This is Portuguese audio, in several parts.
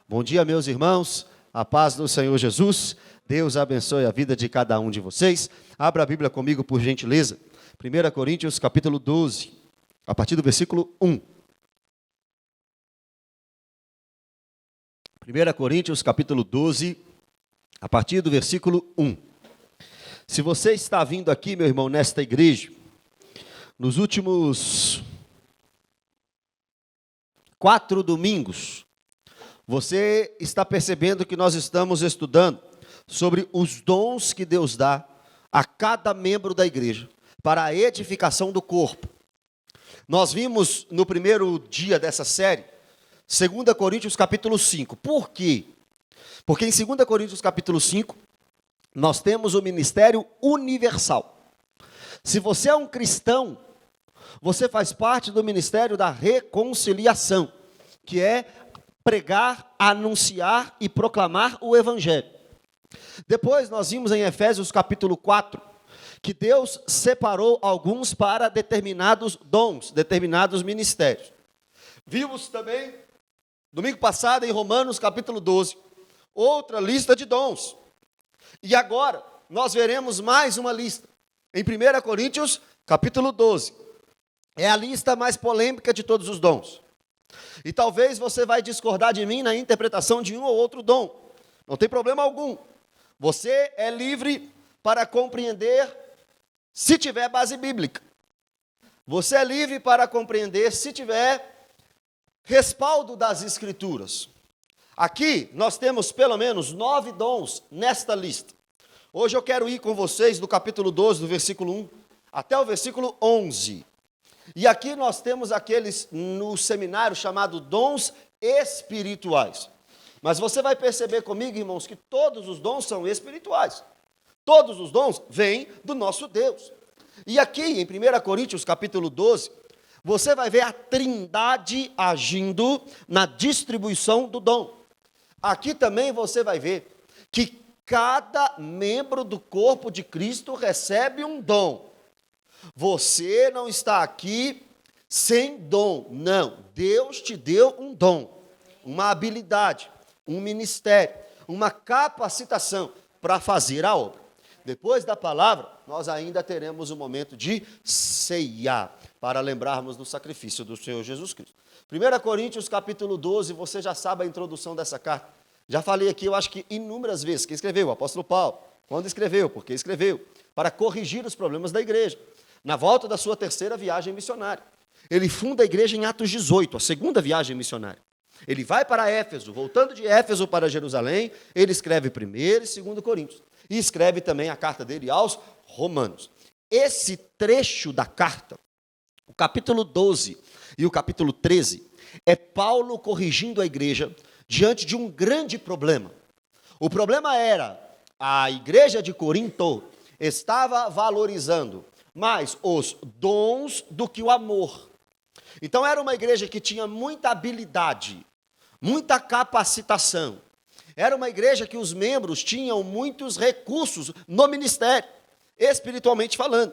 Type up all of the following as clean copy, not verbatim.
Bom dia, meus irmãos, a paz do Senhor Jesus, Deus abençoe a vida de cada um de vocês. Abra a Bíblia comigo, por gentileza, 1 Coríntios capítulo 12, a partir do versículo 1. 1 Coríntios capítulo 12, a partir do versículo 1. Se você está vindo aqui, meu irmão, nesta igreja, nos últimos 4 domingos, você está percebendo que nós estamos estudando sobre os dons que Deus dá a cada membro da igreja para a edificação do corpo. Nós vimos no primeiro dia dessa série, 2 Coríntios capítulo 5. Por quê? Porque em 2 Coríntios capítulo 5, nós temos o ministério universal. Se você é um cristão, você faz parte do ministério da reconciliação, que é pregar, anunciar e proclamar o evangelho. Depois nós vimos em Efésios capítulo 4, que Deus separou alguns para determinados dons, determinados ministérios. Vimos também, domingo passado, em Romanos capítulo 12, outra lista de dons. E agora, nós veremos mais uma lista, em 1 Coríntios capítulo 12. É a lista mais polêmica de todos os dons. E talvez você vai discordar de mim na interpretação de um ou outro dom. Não tem problema algum. Você é livre para compreender se tiver base bíblica. Você é livre para compreender se tiver respaldo das Escrituras. Aqui nós temos pelo menos 9 dons nesta lista. Hoje eu quero ir com vocês do capítulo 12, do versículo 1 até o versículo 11. E aqui nós temos aqueles no seminário chamado dons espirituais. Mas você vai perceber comigo, irmãos, que todos os dons são espirituais. Todos os dons vêm do nosso Deus. E aqui em 1 Coríntios capítulo 12, você vai ver a Trindade agindo na distribuição do dom. Aqui também você vai ver que cada membro do corpo de Cristo recebe um dom. Você não está aqui sem dom, não. Deus te deu um dom, uma habilidade, um ministério, uma capacitação para fazer a obra. Depois da palavra, nós ainda teremos um momento de ceia, para lembrarmos do sacrifício do Senhor Jesus Cristo. 1 Coríntios capítulo 12, você já sabe a introdução dessa carta. Já falei aqui, eu acho que inúmeras vezes. Quem escreveu? O apóstolo Paulo. Quando escreveu? Porque escreveu. Para corrigir os problemas da igreja. Na volta da sua 3ª viagem missionária. Ele funda a igreja em Atos 18, a 2ª viagem missionária. Ele vai para Éfeso, voltando de Éfeso para Jerusalém, ele escreve 1 e 2 Coríntios. E escreve também a carta dele aos Romanos. Esse trecho da carta, o capítulo 12 e o capítulo 13, é Paulo corrigindo a igreja diante de um grande problema. O problema era, a igreja de Corinto estava valorizando mais os dons do que o amor. Então era uma igreja que tinha muita habilidade, muita capacitação. Era uma igreja que os membros tinham muitos recursos no ministério, espiritualmente falando.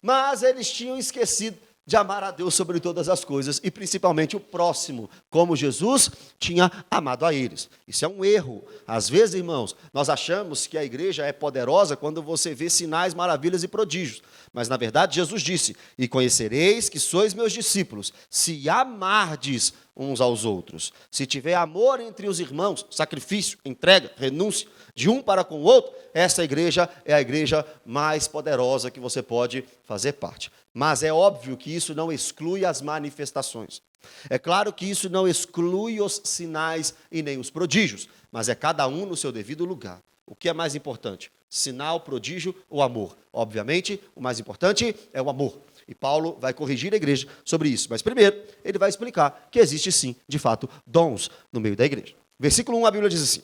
Mas eles tinham esquecido de amar a Deus sobre todas as coisas, e principalmente o próximo, como Jesus tinha amado a eles. Isso é um erro. Às vezes, irmãos, nós achamos que a igreja é poderosa quando você vê sinais, maravilhas e prodígios. Mas, na verdade, Jesus disse, e conhecereis que sois meus discípulos, se amardes uns aos outros. Se tiver amor entre os irmãos, sacrifício, entrega, renúncia, de um para com o outro, essa igreja é a igreja mais poderosa que você pode fazer parte. Mas é óbvio que isso não exclui as manifestações. É claro que isso não exclui os sinais e nem os prodígios, mas é cada um no seu devido lugar. O que é mais importante? Sinal, prodígio ou amor? Obviamente, o mais importante é o amor. E Paulo vai corrigir a igreja sobre isso. Mas primeiro, ele vai explicar que existe sim, de fato, dons no meio da igreja. Versículo 1, a Bíblia diz assim: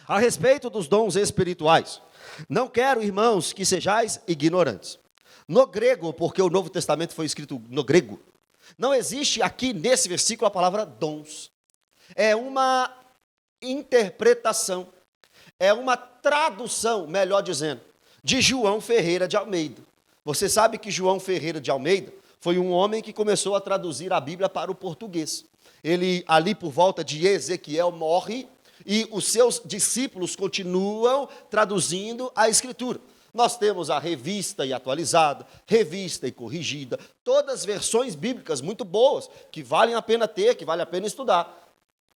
a respeito dos dons espirituais, não quero, irmãos, que sejais ignorantes. No grego, porque o Novo Testamento foi escrito no grego, não existe aqui nesse versículo a palavra dons. É uma interpretação, é uma tradução, melhor dizendo, de João Ferreira de Almeida. Você sabe que João Ferreira de Almeida foi um homem que começou a traduzir a Bíblia para o português. Ele, ali por volta de Ezequiel, morre e os seus discípulos continuam traduzindo a Escritura. Nós temos a revista e atualizada, revista e corrigida, todas versões bíblicas muito boas, que valem a pena ter, que vale a pena estudar,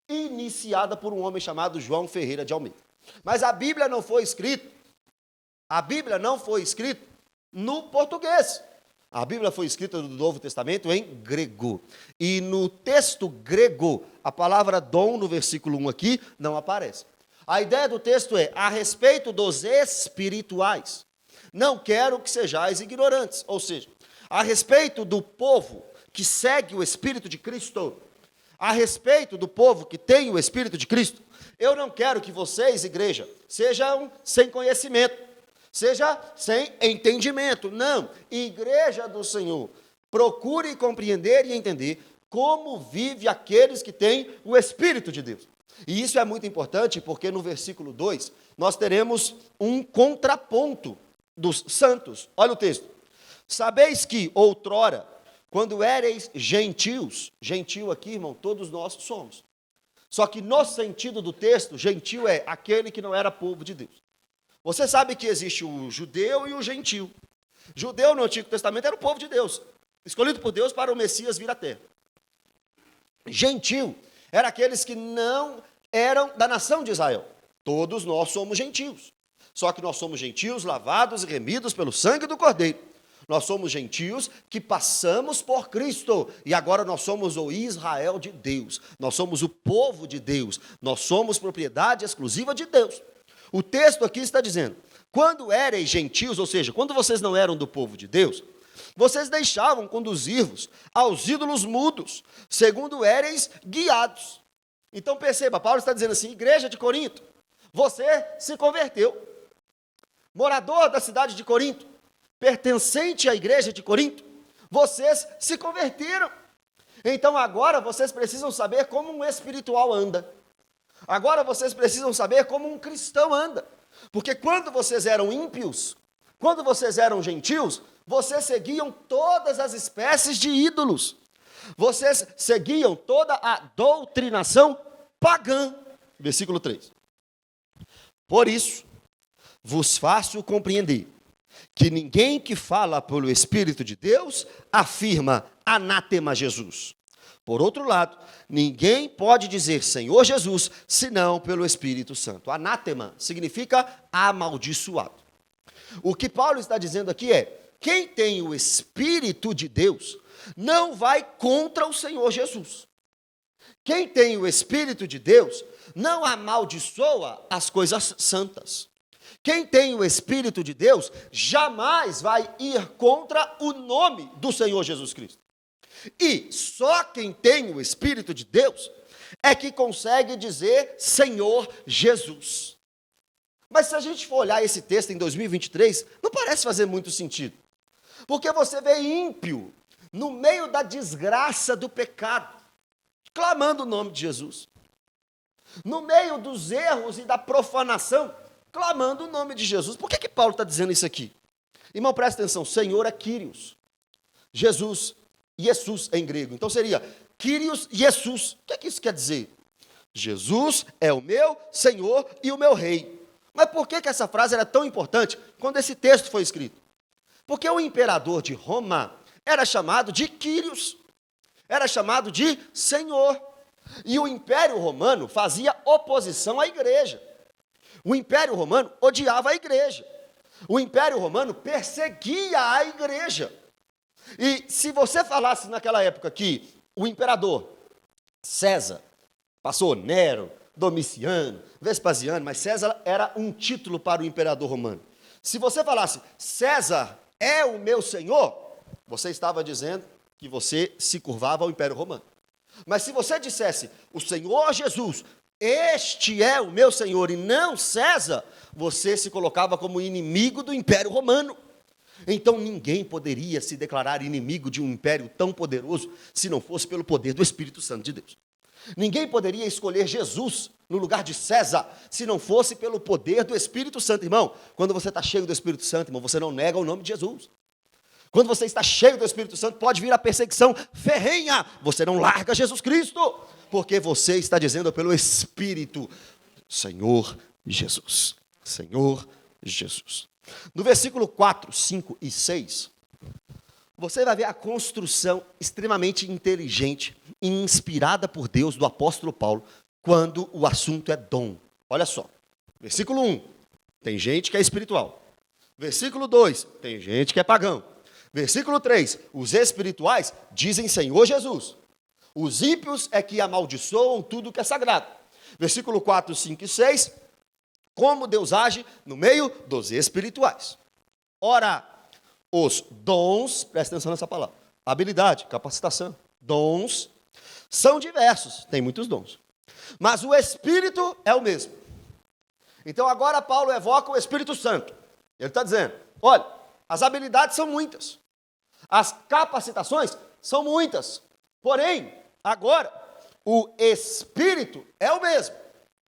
iniciada por um homem chamado João Ferreira de Almeida. Mas a Bíblia não foi escrita no português. A Bíblia foi escrita no Novo Testamento em grego. E no texto grego, a palavra dom, no versículo 1 aqui, não aparece. A ideia do texto é, a respeito dos espirituais, não quero que sejais ignorantes. Ou seja, a respeito do povo que segue o Espírito de Cristo, a respeito do povo que tem o Espírito de Cristo, eu não quero que vocês, igreja, sejam sem conhecimento, seja sem entendimento. Não, igreja do Senhor, procure compreender e entender como vive aqueles que têm o Espírito de Deus. E isso é muito importante porque no versículo 2, nós teremos um contraponto dos santos. Olha o texto. Sabeis que outrora, quando éreis gentios, gentil aqui, irmão, todos nós somos. Só que no sentido do texto, gentil é aquele que não era povo de Deus. Você sabe que existe o judeu e o gentil. Judeu no Antigo Testamento era o povo de Deus, escolhido por Deus para o Messias vir à terra. Gentil era aqueles que não eram da nação de Israel. Todos nós somos gentios. Só que nós somos gentios lavados e remidos pelo sangue do Cordeiro. Nós somos gentios que passamos por Cristo. E agora nós somos o Israel de Deus. Nós somos o povo de Deus. Nós somos propriedade exclusiva de Deus. O texto aqui está dizendo, quando éreis gentios, ou seja, quando vocês não eram do povo de Deus, vocês deixavam conduzir-vos aos ídolos mudos, segundo éreis guiados. Então perceba, Paulo está dizendo assim, igreja de Corinto, você se converteu. Morador da cidade de Corinto, pertencente à igreja de Corinto, vocês se converteram. Então agora vocês precisam saber como um espiritual anda. Agora vocês precisam saber como um cristão anda. Porque quando vocês eram ímpios, quando vocês eram gentios, vocês seguiam todas as espécies de ídolos. Vocês seguiam toda a doutrinação pagã. Versículo 3. Por isso, vos faço compreender que ninguém que fala pelo Espírito de Deus afirma anátema Jesus. Por outro lado, ninguém pode dizer Senhor Jesus, senão pelo Espírito Santo. Anátema significa amaldiçoado. O que Paulo está dizendo aqui é, quem tem o Espírito de Deus não vai contra o Senhor Jesus. Quem tem o Espírito de Deus não amaldiçoa as coisas santas. Quem tem o Espírito de Deus jamais vai ir contra o nome do Senhor Jesus Cristo. E só quem tem o Espírito de Deus é que consegue dizer Senhor Jesus. Mas se a gente for olhar esse texto em 2023, não parece fazer muito sentido. Porque você vê ímpio no meio da desgraça do pecado, clamando o nome de Jesus. No meio dos erros e da profanação, clamando o nome de Jesus. Por que Paulo está dizendo isso aqui? Irmão, presta atenção, Senhor é Kyrios. Jesus, Jesus em grego. Então seria Kyrios Jesus. O que isso quer dizer? Jesus é o meu Senhor e o meu Rei. Mas por que essa frase era tão importante quando esse texto foi escrito? Porque o imperador de Roma era chamado de Kyrios, era chamado de Senhor. E o Império Romano fazia oposição à igreja. O Império Romano odiava a igreja. O Império Romano perseguia a igreja. E se você falasse naquela época que o imperador César, passou Nero, Domiciano, Vespasiano, mas César era um título para o imperador romano. Se você falasse, César é o meu senhor, você estava dizendo que você se curvava ao Império Romano. Mas se você dissesse, o Senhor Jesus, este é o meu Senhor e não César, você se colocava como inimigo do Império Romano. Então ninguém poderia se declarar inimigo de um império tão poderoso se não fosse pelo poder do Espírito Santo de Deus. Ninguém poderia escolher Jesus no lugar de César se não fosse pelo poder do Espírito Santo. Irmão, quando você está cheio do Espírito Santo, irmão, você não nega o nome de Jesus. Quando você está cheio do Espírito Santo, pode vir a perseguição ferrenha. Você não larga Jesus Cristo, porque você está dizendo pelo Espírito, Senhor Jesus, Senhor Jesus. No versículo 4, 5 e 6, você vai ver a construção extremamente inteligente e inspirada por Deus do apóstolo Paulo, quando o assunto é dom. Olha só, versículo 1, tem gente que é espiritual. Versículo 2, tem gente que é pagão. Versículo 3, os espirituais dizem Senhor Jesus. Os ímpios é que amaldiçoam tudo que é sagrado. Versículo 4, 5 e 6, como Deus age no meio dos espirituais. Ora, os dons, presta atenção nessa palavra, habilidade, capacitação, dons, são diversos, tem muitos dons. Mas o Espírito é o mesmo. Então agora Paulo evoca o Espírito Santo. Ele está dizendo, olha, as habilidades são muitas, as capacitações são muitas, porém, agora, o Espírito é o mesmo.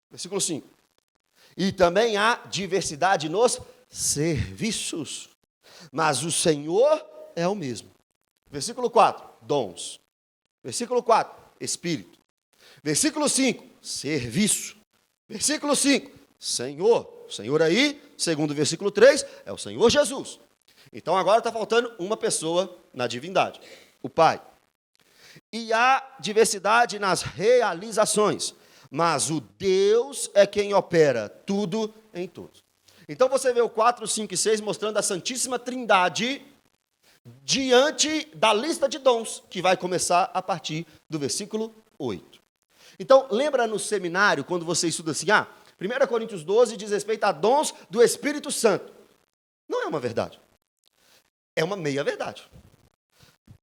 Versículo 5. E também há diversidade nos serviços, mas o Senhor é o mesmo. Versículo 4, dons. Versículo 4, Espírito. Versículo 5, serviço. Versículo 5, Senhor. O Senhor aí, segundo o versículo 3, é o Senhor Jesus. Então agora está faltando uma pessoa na divindade, o Pai. E há diversidade nas realizações, mas o Deus é quem opera tudo em todos. Então você vê o 4, 5 e 6 mostrando a Santíssima Trindade diante da lista de dons, que vai começar a partir do versículo 8. Então, lembra no seminário, quando você estuda assim, 1 Coríntios 12 diz respeito a dons do Espírito Santo. Não é uma verdade. É uma meia-verdade.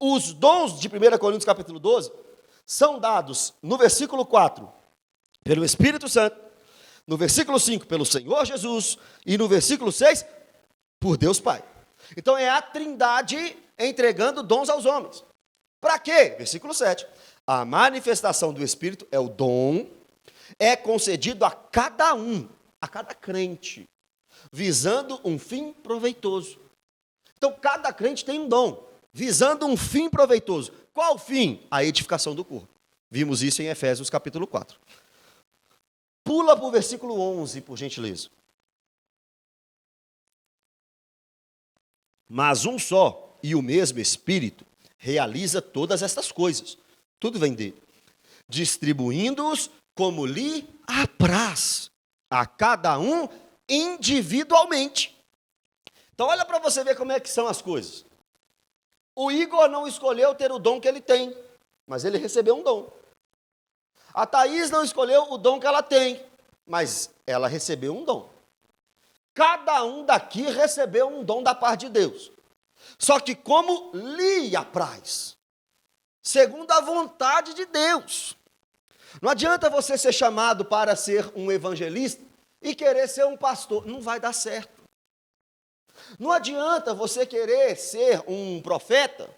Os dons de 1 Coríntios capítulo 12 são dados no versículo 4 pelo Espírito Santo, no versículo 5 pelo Senhor Jesus e no versículo 6 por Deus Pai. Então é a Trindade entregando dons aos homens. Para quê? Versículo 7. A manifestação do Espírito é o dom, é concedido a cada um, a cada crente, visando um fim proveitoso. Então, cada crente tem um dom, visando um fim proveitoso. Qual fim? A edificação do corpo. Vimos isso em Efésios capítulo 4. Pula para o versículo 11, por gentileza. Mas um só e o mesmo Espírito realiza todas estas coisas. Tudo vem dele. Distribuindo-os como lhe apraz, a cada um individualmente. Então olha para você ver como é que são as coisas. O Igor não escolheu ter o dom que ele tem, mas ele recebeu um dom. A Thaís não escolheu o dom que ela tem, mas ela recebeu um dom. Cada um daqui recebeu um dom da parte de Deus. Só que como lhe apraz, segundo a vontade de Deus. Não adianta você ser chamado para ser um evangelista e querer ser um pastor. Não vai dar certo. Não adianta você querer ser um profeta,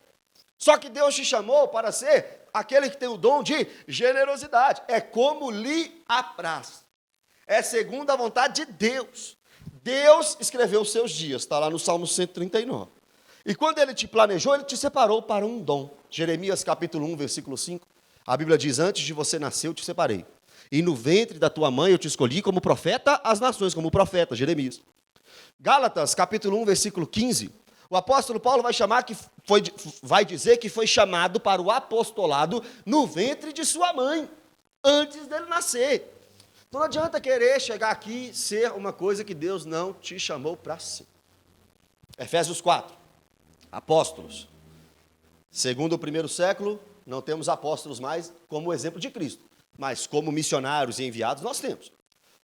só que Deus te chamou para ser aquele que tem o dom de generosidade. É como lhe apraz. É segundo a vontade de Deus. Deus escreveu os seus dias, está lá no Salmo 139. E quando Ele te planejou, Ele te separou para um dom. Jeremias capítulo 1, versículo 5, a Bíblia diz, antes de você nascer eu te separei. E no ventre da tua mãe eu te escolhi como profeta às nações, como profeta, Jeremias. Gálatas, capítulo 1, versículo 15, o apóstolo Paulo vai dizer que foi chamado para o apostolado no ventre de sua mãe, antes dele nascer. Então não adianta querer chegar aqui e ser uma coisa que Deus não te chamou para ser. Efésios 4, apóstolos. Segundo o primeiro século, não temos apóstolos mais como exemplo de Cristo, mas como missionários e enviados nós temos.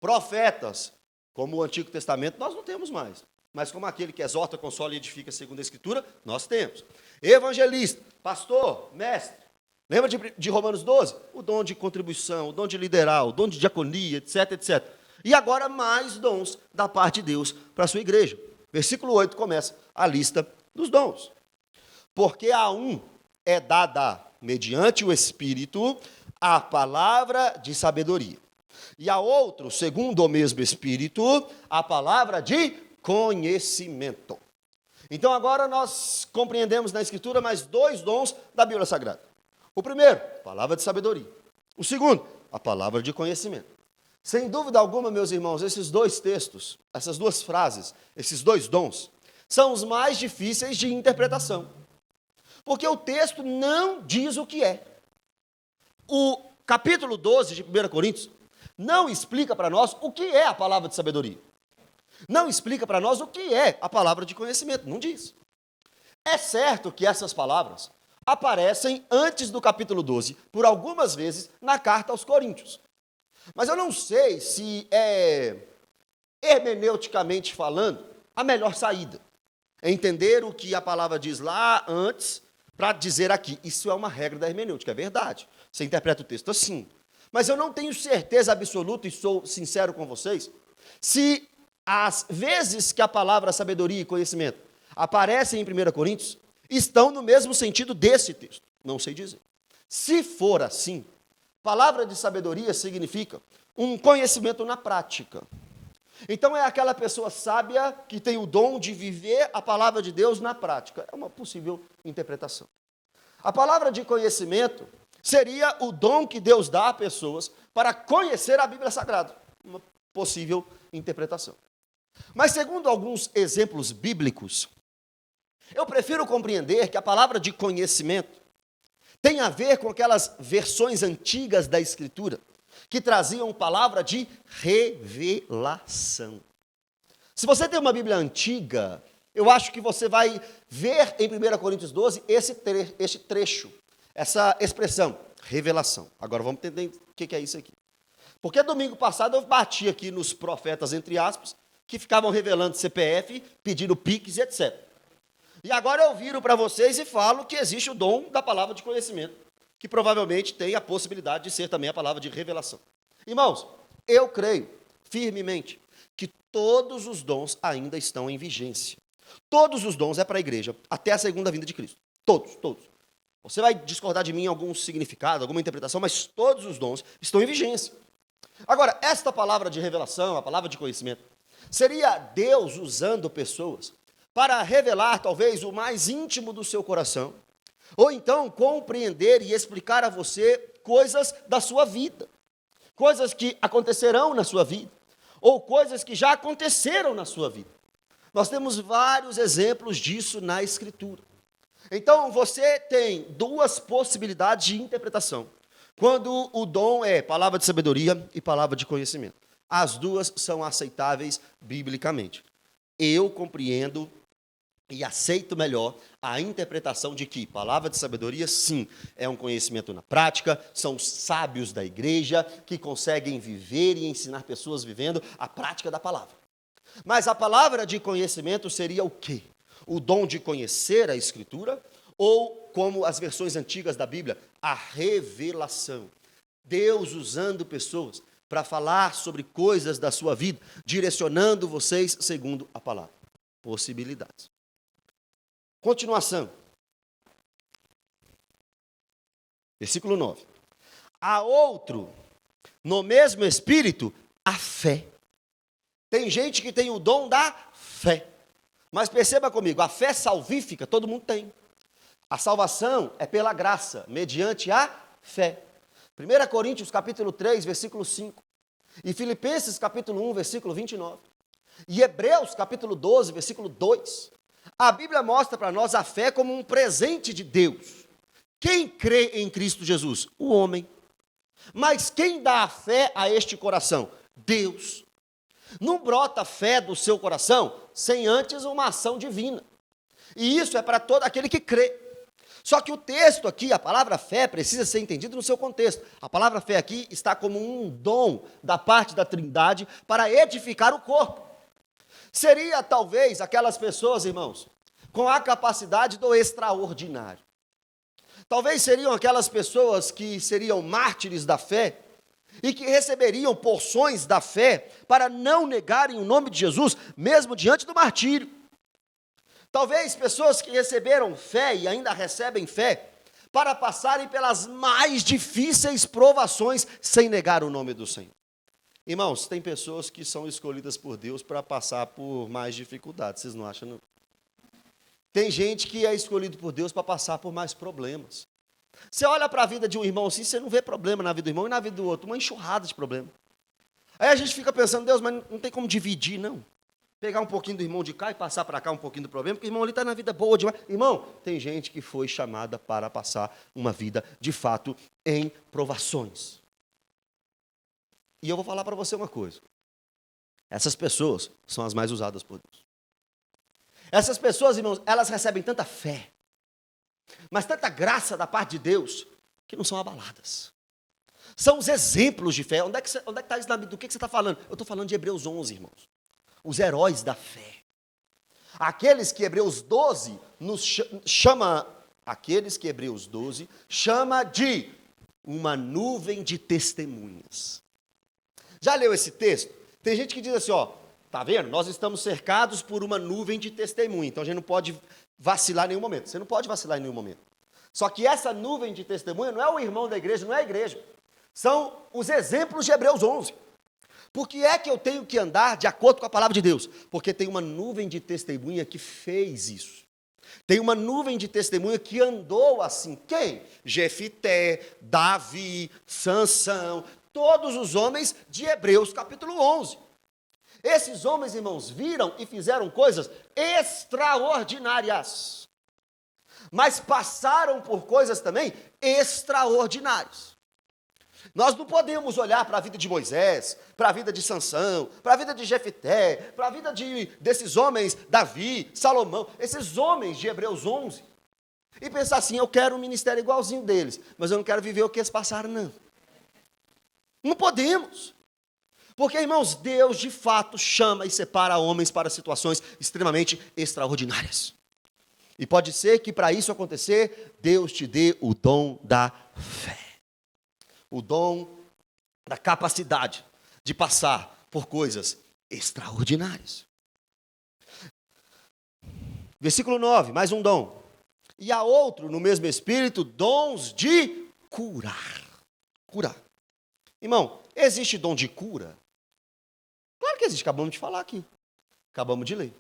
Profetas, como o Antigo Testamento, nós não temos mais. Mas como aquele que exorta, consola e edifica segundo a Escritura, nós temos. Evangelista, pastor, mestre. Lembra de Romanos 12? O dom de contribuição, o dom de liderar, o dom de diaconia, etc, etc. E agora mais dons da parte de Deus para a sua igreja. Versículo 8 começa a lista dos dons. Porque a um é dada, mediante o Espírito, a palavra de sabedoria. E a outro, segundo o mesmo Espírito, a palavra de conhecimento. Então agora nós compreendemos na Escritura mais dois dons da Bíblia Sagrada. O primeiro, a palavra de sabedoria. O segundo, a palavra de conhecimento. Sem dúvida alguma, meus irmãos, esses dois textos, essas duas frases, esses dois dons, são os mais difíceis de interpretação. Porque o texto não diz o que é. O capítulo 12 de 1 Coríntios não explica para nós o que é a palavra de sabedoria. Não explica para nós o que é a palavra de conhecimento, não diz. É certo que essas palavras aparecem antes do capítulo 12, por algumas vezes, na carta aos Coríntios. Mas eu não sei se é, hermeneuticamente falando, a melhor saída. É entender o que a palavra diz lá antes, para dizer aqui. Isso é uma regra da hermenêutica, é verdade. Você interpreta o texto assim. Mas eu não tenho certeza absoluta, e sou sincero com vocês, se as vezes que a palavra sabedoria e conhecimento aparecem em 1 Coríntios, estão no mesmo sentido desse texto. Não sei dizer. Se for assim, palavra de sabedoria significa um conhecimento na prática. Então é aquela pessoa sábia que tem o dom de viver a palavra de Deus na prática. É uma possível interpretação. A palavra de conhecimento seria o dom que Deus dá a pessoas para conhecer a Bíblia Sagrada. Uma possível interpretação. Mas segundo alguns exemplos bíblicos, eu prefiro compreender que a palavra de conhecimento tem a ver com aquelas versões antigas da Escritura que traziam palavra de revelação. Se você tem uma Bíblia antiga, eu acho que você vai ver em 1 Coríntios 12 esse trecho, essa expressão, revelação. Agora vamos entender o que é isso aqui. Porque domingo passado eu bati aqui nos profetas, entre aspas, que ficavam revelando CPF, pedindo Pix e etc. E agora eu viro para vocês e falo que existe o dom da palavra de conhecimento, que provavelmente tem a possibilidade de ser também a palavra de revelação. Irmãos, eu creio firmemente que todos os dons ainda estão em vigência. Todos os dons é para a igreja, até a segunda vinda de Cristo. Todos, todos. Você vai discordar de mim em algum significado, alguma interpretação, mas todos os dons estão em vigência. Agora, esta palavra de revelação, a palavra de conhecimento, seria Deus usando pessoas para revelar talvez o mais íntimo do seu coração, ou então compreender e explicar a você coisas da sua vida, coisas que acontecerão na sua vida, ou coisas que já aconteceram na sua vida. Nós temos vários exemplos disso na Escritura. Então, você tem duas possibilidades de interpretação, quando o dom é palavra de sabedoria e palavra de conhecimento. As duas são aceitáveis biblicamente. Eu compreendo e aceito melhor a interpretação de que palavra de sabedoria, sim, é um conhecimento na prática, são sábios da igreja que conseguem viver e ensinar pessoas vivendo a prática da palavra. Mas a palavra de conhecimento seria o quê? O dom de conhecer a Escritura, ou, como as versões antigas da Bíblia, a revelação. Deus usando pessoas para falar sobre coisas da sua vida, direcionando vocês segundo a palavra. Possibilidades. Continuação. Versículo 9. Há outro, no mesmo Espírito, a fé. Tem gente que tem o dom da fé. Mas perceba comigo, a fé salvífica todo mundo tem. A salvação é pela graça, mediante a fé. 1 Coríntios capítulo 3, versículo 5. E Filipenses capítulo 1, versículo 29. E Hebreus capítulo 12, versículo 2. A Bíblia mostra para nós a fé como um presente de Deus. Quem crê em Cristo Jesus? O homem. Mas quem dá a fé a este coração? Deus. Não brota fé do seu coração sem antes uma ação divina. E isso é para todo aquele que crê. Só que o texto aqui, a palavra fé, precisa ser entendido no seu contexto. A palavra fé aqui está como um dom da parte da Trindade para edificar o corpo. Seria talvez aquelas pessoas, irmãos, com a capacidade do extraordinário. Talvez seriam aquelas pessoas que seriam mártires da fé e que receberiam porções da fé para não negarem o nome de Jesus, mesmo diante do martírio. Talvez pessoas que receberam fé e ainda recebem fé para passarem pelas mais difíceis provações sem negar o nome do Senhor. Irmãos, tem pessoas que são escolhidas por Deus para passar por mais dificuldades, vocês não acham, não? Tem gente que é escolhido por Deus para passar por mais problemas. Você olha para a vida de um irmão assim, você não vê problema na vida do irmão e na vida do outro, uma enxurrada de problema. Aí a gente fica pensando, Deus, mas não tem como dividir, não. Pegar um pouquinho do irmão de cá e passar para cá um pouquinho do problema, porque o irmão ali está na vida boa demais. Irmão, tem gente que foi chamada para passar uma vida, de fato, em provações. E eu vou falar para você uma coisa. Essas pessoas são as mais usadas por Deus. Essas pessoas, irmãos, elas recebem tanta fé, mas tanta graça da parte de Deus, que não são abaladas. São os exemplos de fé. Onde é que está isso? Do que você está falando? Eu estou falando de Hebreus 11, irmãos. Os heróis da fé. Aqueles que Hebreus 12 nos chama, aqueles que Hebreus 12 chama de uma nuvem de testemunhas. Já leu esse texto? Tem gente que diz assim, ó, tá vendo? Nós estamos cercados por uma nuvem de testemunha, então a gente não pode vacilar em nenhum momento. Você não pode vacilar em nenhum momento. Só que essa nuvem de testemunha não é o irmão da igreja, não é a igreja. São os exemplos de Hebreus 11. Por que é que eu tenho que andar de acordo com a palavra de Deus? Porque tem uma nuvem de testemunha que fez isso. Tem uma nuvem de testemunha que andou assim. Quem? Jefité, Davi, Sansão, todos os homens de Hebreus capítulo 11. Esses homens, irmãos, viram e fizeram coisas extraordinárias. Mas passaram por coisas também extraordinárias. Nós não podemos olhar para a vida de Moisés, para a vida de Sansão, para a vida de Jefité, para a vida desses homens, Davi, Salomão, esses homens de Hebreus 11, e pensar assim, eu quero um ministério igualzinho deles, mas eu não quero viver o que eles passaram, não. Não podemos. Porque, irmãos, Deus de fato chama e separa homens para situações extremamente extraordinárias. E pode ser que para isso acontecer, Deus te dê o dom da fé. O dom da capacidade de passar por coisas extraordinárias. Versículo 9, mais um dom. E há outro, no mesmo Espírito, dons de curar. Curar. Irmão, existe dom de cura? Claro que existe, acabamos de falar aqui. Acabamos de ler.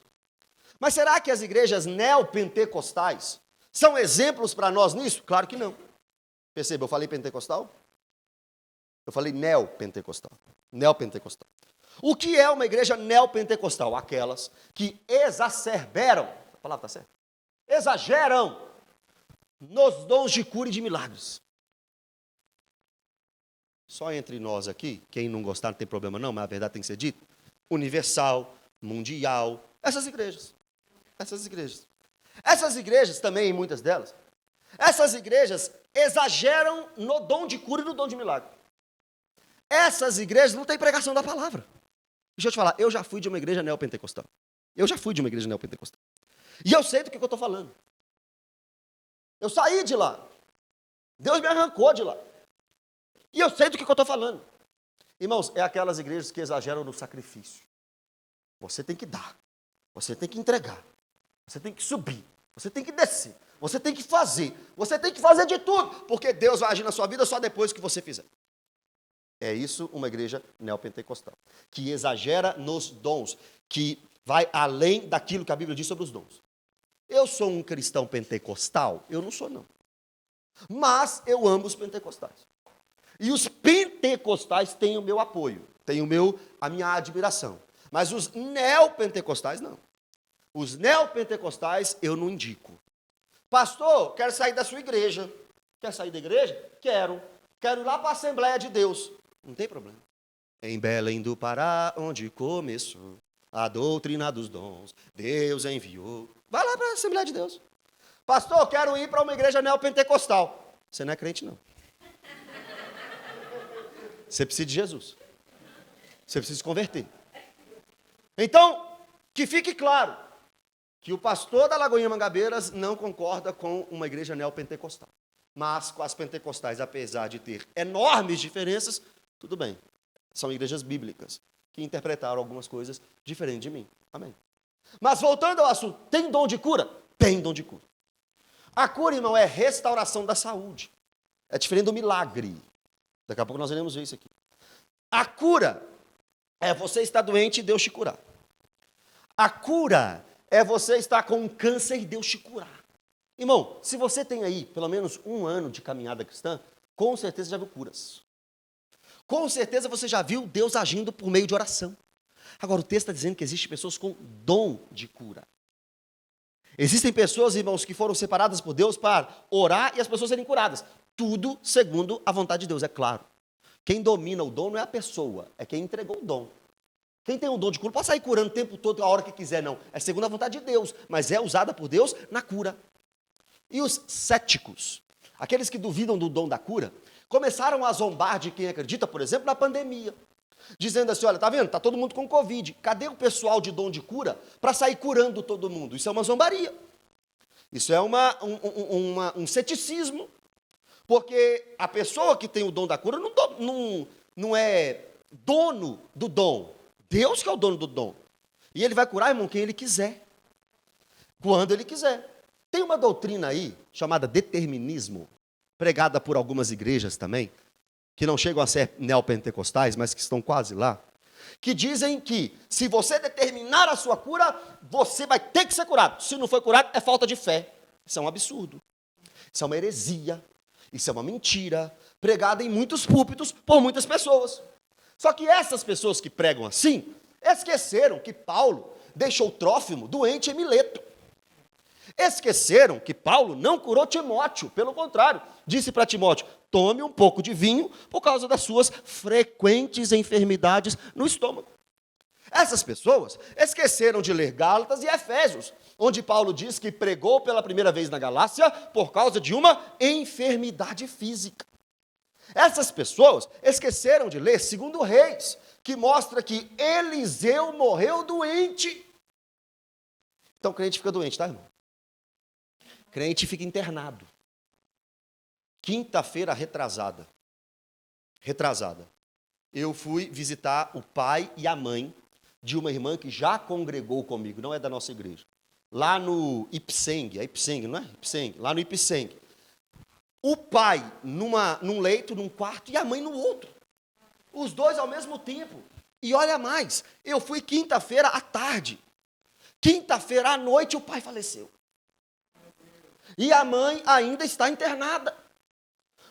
Mas será que as igrejas neopentecostais são exemplos para nós nisso? Claro que não. Perceba, eu falei pentecostal? Eu falei neopentecostal. Neopentecostal. O que é uma igreja neopentecostal? Aquelas que exacerberam, a palavra está certa? Exageram nos dons de cura e de milagres. Só entre nós aqui, quem não gostar não tem problema não, mas a verdade tem que ser dita. Universal, mundial, essas igrejas. Essas igrejas. Essas igrejas também, muitas delas, essas igrejas exageram no dom de cura e no dom de milagre. Essas igrejas não têm pregação da palavra. Deixa eu te falar, eu já fui de uma igreja neopentecostal. Eu já fui de uma igreja neopentecostal. E eu sei do que eu estou falando. Eu saí de lá. Deus me arrancou de lá. E eu sei do que eu estou falando. Irmãos, é aquelas igrejas que exageram no sacrifício. Você tem que dar. Você tem que entregar. Você tem que subir. Você tem que descer. Você tem que fazer. Você tem que fazer de tudo. Porque Deus vai agir na sua vida só depois que você fizer. É isso uma igreja neopentecostal. Que exagera nos dons. Que vai além daquilo que a Bíblia diz sobre os dons. Eu sou um cristão pentecostal? Eu não sou, não. Mas eu amo os pentecostais. E os pentecostais têm o meu apoio, têm a minha admiração. Mas os neopentecostais, não. Os neopentecostais eu não indico. Pastor, quero sair da sua igreja. Quer sair da igreja? Quero. Quero ir lá para a Assembleia de Deus. Não tem problema. Em Belém do Pará, onde começou a doutrina dos dons, Deus enviou. Vai lá para a Assembleia de Deus. Pastor, quero ir para uma igreja neopentecostal. Você não é crente, não. Você precisa de Jesus. Você precisa se converter. Então, que fique claro que o pastor da Lagoinha Mangabeiras não concorda com uma igreja neopentecostal. Mas com as pentecostais, apesar de ter enormes diferenças, tudo bem. São igrejas bíblicas que interpretaram algumas coisas diferentes de mim. Amém. Mas voltando ao assunto, tem dom de cura? Tem dom de cura. A cura, irmão, é restauração da saúde. É diferente do milagre. Daqui a pouco nós iremos ver isso aqui. A cura é você estar doente e Deus te curar. A cura é você estar com um câncer e Deus te curar. Irmão, se você tem aí pelo menos 1 ano de caminhada cristã, com certeza já viu curas. Com certeza você já viu Deus agindo por meio de oração. Agora, o texto está dizendo que existem pessoas com dom de cura. Existem pessoas, irmãos, que foram separadas por Deus para orar e as pessoas serem curadas. Tudo segundo a vontade de Deus, é claro. Quem domina o dom não é a pessoa, é quem entregou o dom. Quem tem o dom de cura pode sair curando o tempo todo, a hora que quiser, não. É segundo a vontade de Deus, mas é usada por Deus na cura. E os céticos, aqueles que duvidam do dom da cura, começaram a zombar de quem acredita, por exemplo, na pandemia. Dizendo assim, olha, tá vendo? Tá todo mundo com Covid. Cadê o pessoal de dom de cura para sair curando todo mundo? Isso é uma zombaria. Isso é um ceticismo. Porque a pessoa que tem o dom da cura não é dono do dom. Deus que é o dono do dom. E ele vai curar, irmão, quem ele quiser. Quando ele quiser. Tem uma doutrina aí, chamada determinismo, pregada por algumas igrejas também, que não chegam a ser neopentecostais, mas que estão quase lá, que dizem que se você determinar a sua cura, você vai ter que ser curado. Se não for curado, é falta de fé. Isso é um absurdo. Isso é uma heresia. Isso é uma mentira, pregada em muitos púlpitos por muitas pessoas. Só que essas pessoas que pregam assim, esqueceram que Paulo deixou Trófimo doente em Mileto. Esqueceram que Paulo não curou Timóteo, pelo contrário, disse para Timóteo, tome um pouco de vinho por causa das suas frequentes enfermidades no estômago. Essas pessoas esqueceram de ler Gálatas e Efésios, onde Paulo diz que pregou pela primeira vez na Galácia por causa de uma enfermidade física. Essas pessoas esqueceram de ler 2 Reis, que mostra que Eliseu morreu doente. Então, crente fica doente, tá, irmão? Crente fica internado. Quinta-feira retrasada, eu fui visitar o pai e a mãe de uma irmã que já congregou comigo, não é da nossa igreja, lá no Ipseng, não é? Ipseng, lá no Ipseng. O pai num leito, num quarto, e a mãe no outro. Os dois ao mesmo tempo. E olha mais, eu fui quinta-feira à tarde. Quinta-feira à noite o pai faleceu. E a mãe ainda está internada.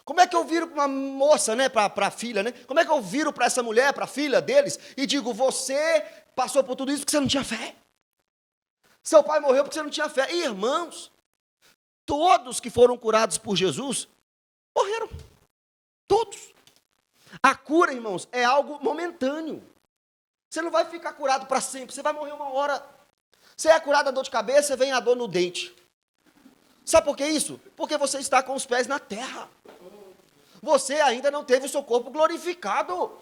Como é que eu viro para uma moça, né, para a filha, né? Como é que eu viro para essa mulher, para a filha deles, e digo, você passou por tudo isso porque você não tinha fé? Seu pai morreu porque você não tinha fé. E, irmãos, todos que foram curados por Jesus, morreram. Todos. A cura, irmãos, é algo momentâneo. Você não vai ficar curado para sempre, você vai morrer uma hora. Você é curado da dor de cabeça, vem a dor no dente. Sabe por que isso? Porque você está com os pés na terra. Você ainda não teve o seu corpo glorificado.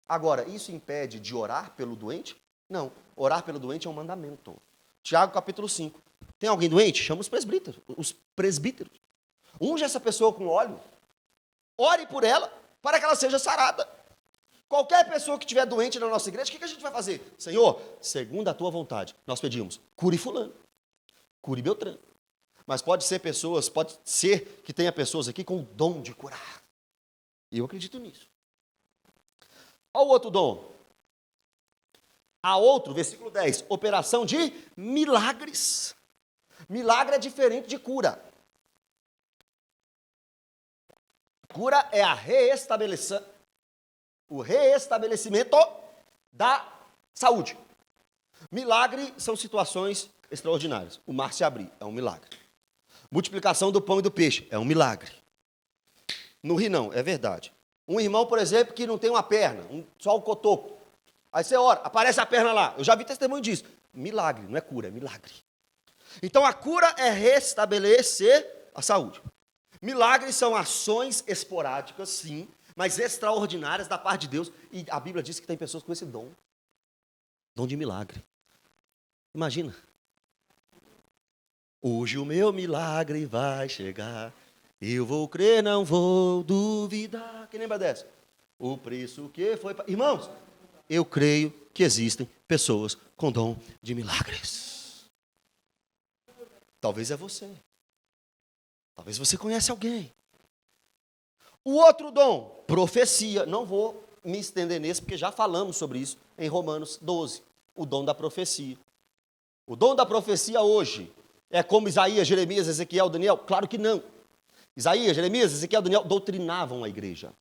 Agora, isso impede de orar pelo doente? Não. Orar pelo doente é um mandamento. Tiago capítulo 5. Tem alguém doente? Chama os presbíteros. Unge essa pessoa com óleo. Ore por ela, para que ela seja sarada. Qualquer pessoa que estiver doente na nossa igreja, o que a gente vai fazer? Senhor, segundo a tua vontade, nós pedimos, cure fulano, cure Beltrano. Mas pode ser que tenha pessoas aqui com o dom de curar. E eu acredito nisso. Olha o outro dom. Há outro, versículo 10, operação de milagres. Milagre é diferente de cura. Cura é o reestabelecimento da saúde. Milagre são situações extraordinárias. O mar se abrir é um milagre. Multiplicação do pão e do peixe é um milagre. Não ri não, é verdade. Um irmão, por exemplo, que não tem uma perna, só um cotoco. Aí você ora, aparece a perna lá. Eu já vi testemunho disso. Milagre, não é cura, é milagre. Então a cura é restabelecer a saúde. Milagres são ações esporádicas, sim, mas extraordinárias da parte de Deus. E a Bíblia diz que tem pessoas com esse dom. Dom de milagre. Imagina. Hoje o meu milagre vai chegar. Eu vou crer, não vou duvidar. Quem lembra dessa? O preço que foi... Irmãos, eu creio que existem pessoas com dom de milagres. Talvez é você. Talvez você conhece alguém. O outro dom, profecia. Não vou me estender nesse, porque já falamos sobre isso em Romanos 12. O dom da profecia. O dom da profecia hoje é como Isaías, Jeremias, Ezequiel, Daniel? Claro que não. Isaías, Jeremias, Ezequiel, Daniel doutrinavam a igreja,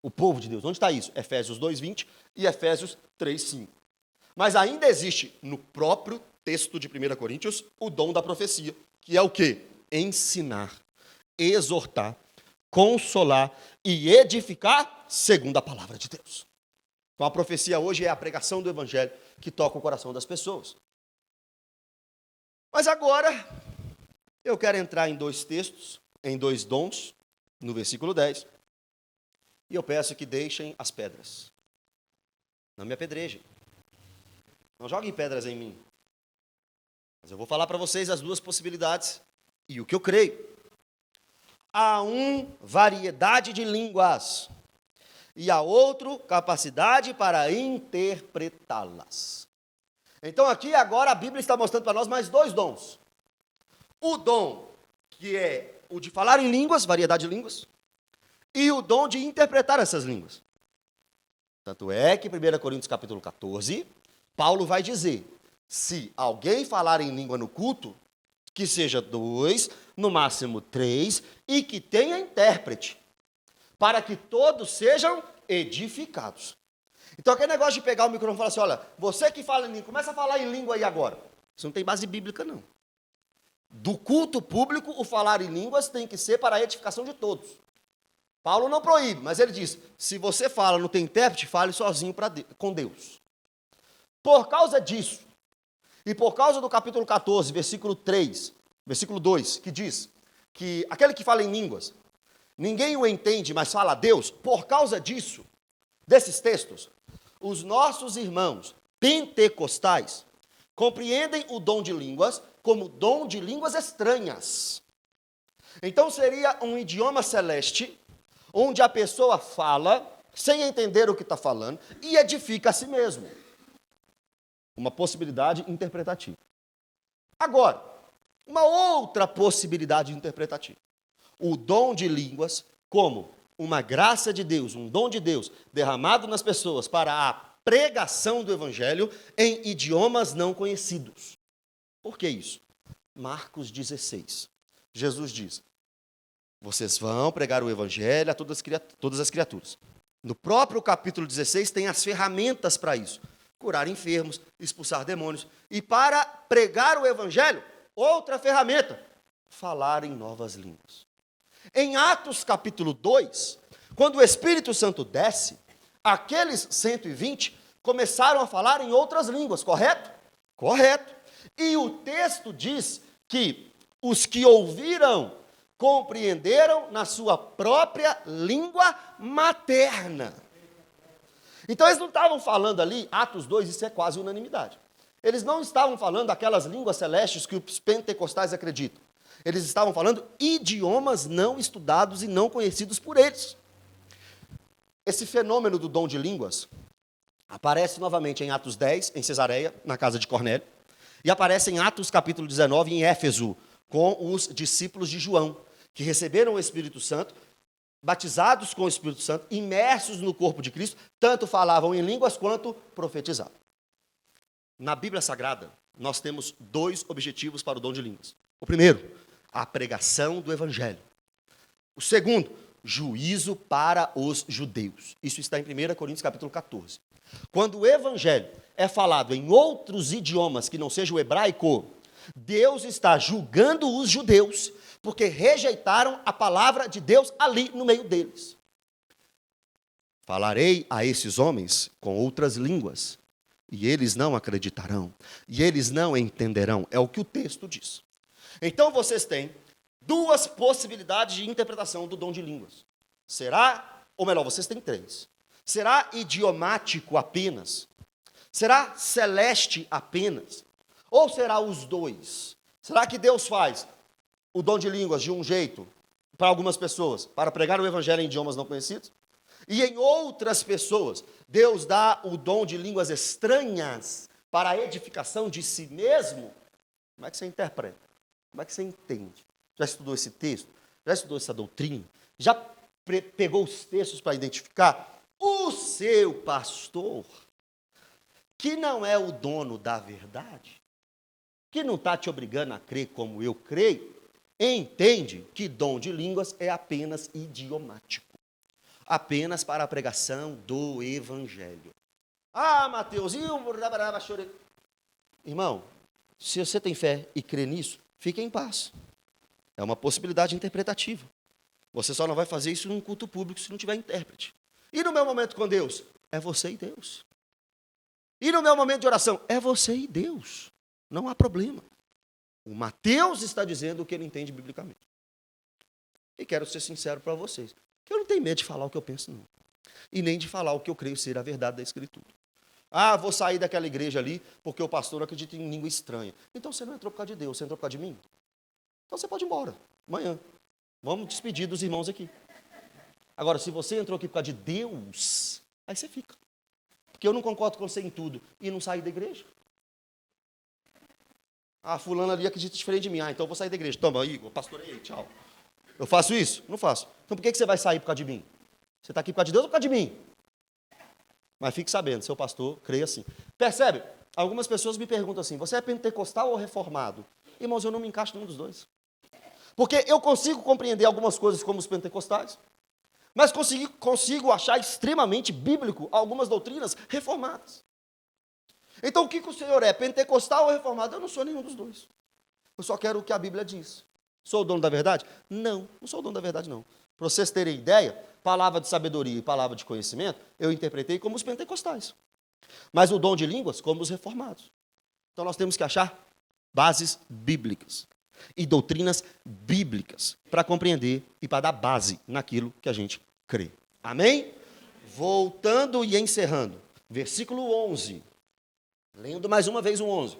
o povo de Deus. Onde está isso? Efésios 2:20 e Efésios 3:5. Mas ainda existe no próprio texto de 1 Coríntios o dom da profecia, que é o quê? Ensinar, exortar, consolar e edificar segundo a palavra de Deus. Então a profecia hoje é a pregação do evangelho que toca o coração das pessoas. Mas agora eu quero entrar em dois textos, em dois dons, no versículo 10. E eu peço que deixem as pedras. Não me apedrejem. Não joguem pedras em mim. Mas eu vou falar para vocês as duas possibilidades e o que eu creio. Há variedade de línguas e há outro, capacidade para interpretá-las. Então aqui agora a Bíblia está mostrando para nós mais dois dons. O dom que é o de falar em línguas, variedade de línguas, e o dom de interpretar essas línguas. Tanto é que em 1 Coríntios capítulo 14, Paulo vai dizer, se alguém falar em língua no culto, que seja 2, no máximo 3, e que tenha intérprete, para que todos sejam edificados. Então aquele negócio de pegar o microfone e falar assim, olha, você que fala em língua, começa a falar em língua aí agora. Isso não tem base bíblica não. Do culto público, o falar em línguas tem que ser para a edificação de todos. Paulo não proíbe, mas ele diz, se você fala, não tem intérprete, fale sozinho com Deus. Por causa disso, e por causa do capítulo 14, versículo 3, versículo 2, que diz que aquele que fala em línguas, ninguém o entende, mas fala a Deus, por causa disso, desses textos, os nossos irmãos pentecostais compreendem o dom de línguas como dom de línguas estranhas. Então seria um idioma celeste, onde a pessoa fala, sem entender o que está falando, e edifica a si mesmo. Uma possibilidade interpretativa. Agora, uma outra possibilidade interpretativa. O dom de línguas como uma graça de Deus, um dom de Deus derramado nas pessoas para a pregação do evangelho em idiomas não conhecidos. Por que isso? Marcos 16. Jesus diz, vocês vão pregar o evangelho a todas as criaturas. No próprio capítulo 16 tem as ferramentas para isso. Curar enfermos, expulsar demônios. E para pregar o evangelho, outra ferramenta, falar em novas línguas. Em Atos capítulo 2, quando o Espírito Santo desce, aqueles 120 começaram a falar em outras línguas, correto? Correto. E o texto diz que os que ouviram compreenderam na sua própria língua materna. Então eles não estavam falando ali, Atos 2, isso é quase unanimidade. Eles não estavam falando aquelas línguas celestes que os pentecostais acreditam. Eles estavam falando idiomas não estudados e não conhecidos por eles. Esse fenômeno do dom de línguas aparece novamente em Atos 10, em Cesareia, na casa de Cornélio, e aparece em Atos capítulo 19, em Éfeso, com os discípulos de João, que receberam o Espírito Santo, batizados com o Espírito Santo, imersos no corpo de Cristo, tanto falavam em línguas quanto profetizavam. Na Bíblia Sagrada, nós temos dois objetivos para o dom de línguas. O primeiro, a pregação do Evangelho. O segundo, juízo para os judeus. Isso está em 1 Coríntios capítulo 14. Quando o Evangelho é falado em outros idiomas que não seja o hebraico, Deus está julgando os judeus, porque rejeitaram a palavra de Deus ali no meio deles. Falarei a esses homens com outras línguas, e eles não acreditarão, e eles não entenderão. É o que o texto diz. Então vocês têm duas possibilidades de interpretação do dom de línguas. Será, ou melhor, vocês têm três. Será idiomático apenas? Será celeste apenas? Ou será os dois? Será que Deus faz o dom de línguas de um jeito para algumas pessoas, para pregar o evangelho em idiomas não conhecidos? E em outras pessoas, Deus dá o dom de línguas estranhas para a edificação de si mesmo? Como é que você interpreta? Como é que você entende? Já estudou esse texto? Já estudou essa doutrina? Já pegou os textos para identificar? O seu pastor, que não é o dono da verdade, que não está te obrigando a crer como eu creio, entende que dom de línguas é apenas idiomático. Apenas para a pregação do evangelho. Ah, Mateus, irmão, se você tem fé e crê nisso, fique em paz. É uma possibilidade interpretativa. Você só não vai fazer isso num culto público se não tiver intérprete. E no meu momento com Deus? É você e Deus. E no meu momento de oração? É você e Deus. Não há problema. O Mateus está dizendo o que ele entende biblicamente. E quero ser sincero para vocês, que eu não tenho medo de falar o que eu penso, não. E nem de falar o que eu creio ser a verdade da Escritura. Ah, vou sair daquela igreja ali porque o pastor acredita em língua estranha. Então você não entrou por causa de Deus, você entrou por causa de mim. Então você pode ir embora, amanhã. Vamos despedir dos irmãos aqui. Agora, se você entrou aqui por causa de Deus, aí você fica. Porque eu não concordo com você em tudo e não sair da igreja. Ah, fulano ali acredita diferente de mim. Ah, então eu vou sair da igreja. Toma, Igor, pastorei, tchau. Eu faço isso? Não faço. Então por que você vai sair por causa de mim? Você está aqui por causa de Deus ou por causa de mim? Mas fique sabendo, seu pastor crê assim. Percebe? Algumas pessoas me perguntam assim, você é pentecostal ou reformado? Irmãos, eu não me encaixo nenhum dos dois. Porque eu consigo compreender algumas coisas como os pentecostais, mas consigo achar extremamente bíblico algumas doutrinas reformadas. Então o que o senhor é, pentecostal ou reformado? Eu não sou nenhum dos dois. Eu só quero o que a Bíblia diz. Sou o dono da verdade? Não sou o dono da verdade, não. Para vocês terem ideia, palavra de sabedoria e palavra de conhecimento, eu interpretei como os pentecostais. Mas o dom de línguas, como os reformados. Então nós temos que achar bases bíblicas e doutrinas bíblicas para compreender e para dar base naquilo que a gente crê. Amém? Voltando e encerrando. Versículo 11. Lendo mais uma vez o 11.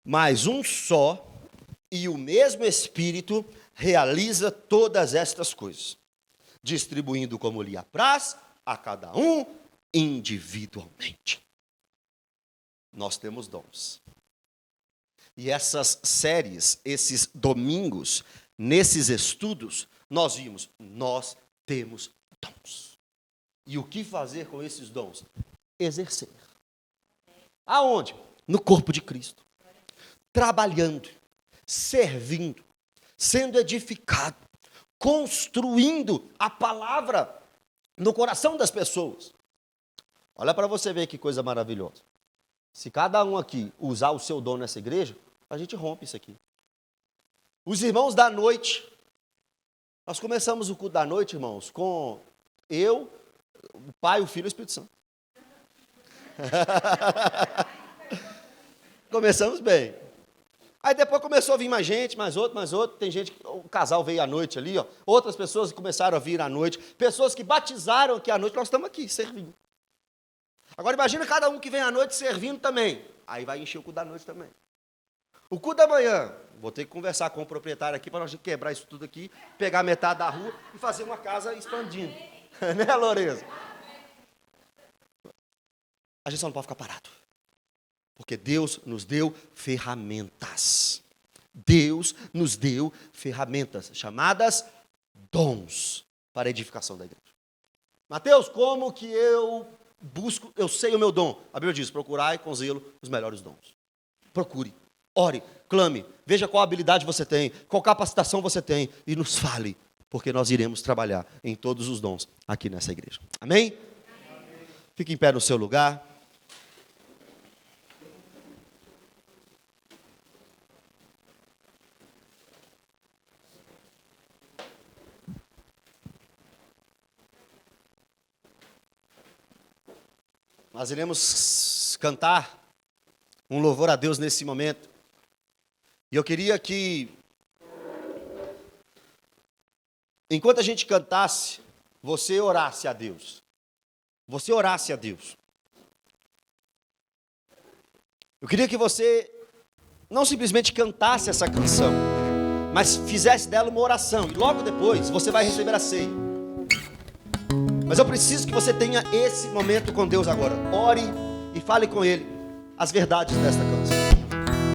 Mas um só e o mesmo Espírito realiza todas estas coisas, distribuindo como lhe apraz a cada um individualmente. Nós temos dons. E essas séries, esses domingos, nesses estudos, nós vimos, nós temos dons. E o que fazer com esses dons? Exercer. Aonde? No corpo de Cristo. Trabalhando, servindo, sendo edificado, construindo a palavra no coração das pessoas. Olha para você ver que coisa maravilhosa. Se cada um aqui usar o seu dom nessa igreja, a gente rompe isso aqui. Os irmãos da noite, nós começamos o culto da noite, irmãos, com eu, o Pai, o Filho e o Espírito Santo. Começamos bem. Aí depois começou a vir mais gente, mais outro. Tem gente, o casal veio à noite ali, ó. Outras pessoas começaram a vir à noite. Pessoas que batizaram aqui à noite, nós estamos aqui, servindo. Agora imagina cada um que vem à noite servindo também. Aí vai encher o culto da noite também. O culto da manhã, vou ter que conversar com o proprietário aqui para nós quebrar isso tudo aqui, pegar metade da rua e fazer uma casa expandindo. Né, Lourenço? A gente só não pode ficar parado. Porque Deus nos deu ferramentas. Deus nos deu ferramentas chamadas dons para a edificação da igreja. Mateus, como que eu busco, eu sei o meu dom? A Bíblia diz, procurai com zelo os melhores dons. Procure, ore, clame, veja qual habilidade você tem, qual capacitação você tem e nos fale, porque nós iremos trabalhar em todos os dons aqui nessa igreja. Amém? Fique em pé no seu lugar. Nós iremos cantar um louvor a Deus nesse momento. E eu queria que, enquanto a gente cantasse, você orasse a Deus. Você orasse a Deus. Eu queria que você não simplesmente cantasse essa canção, mas fizesse dela uma oração. E logo depois você vai receber a ceia. Mas eu preciso que você tenha esse momento com Deus agora. Ore e fale com Ele as verdades desta canção.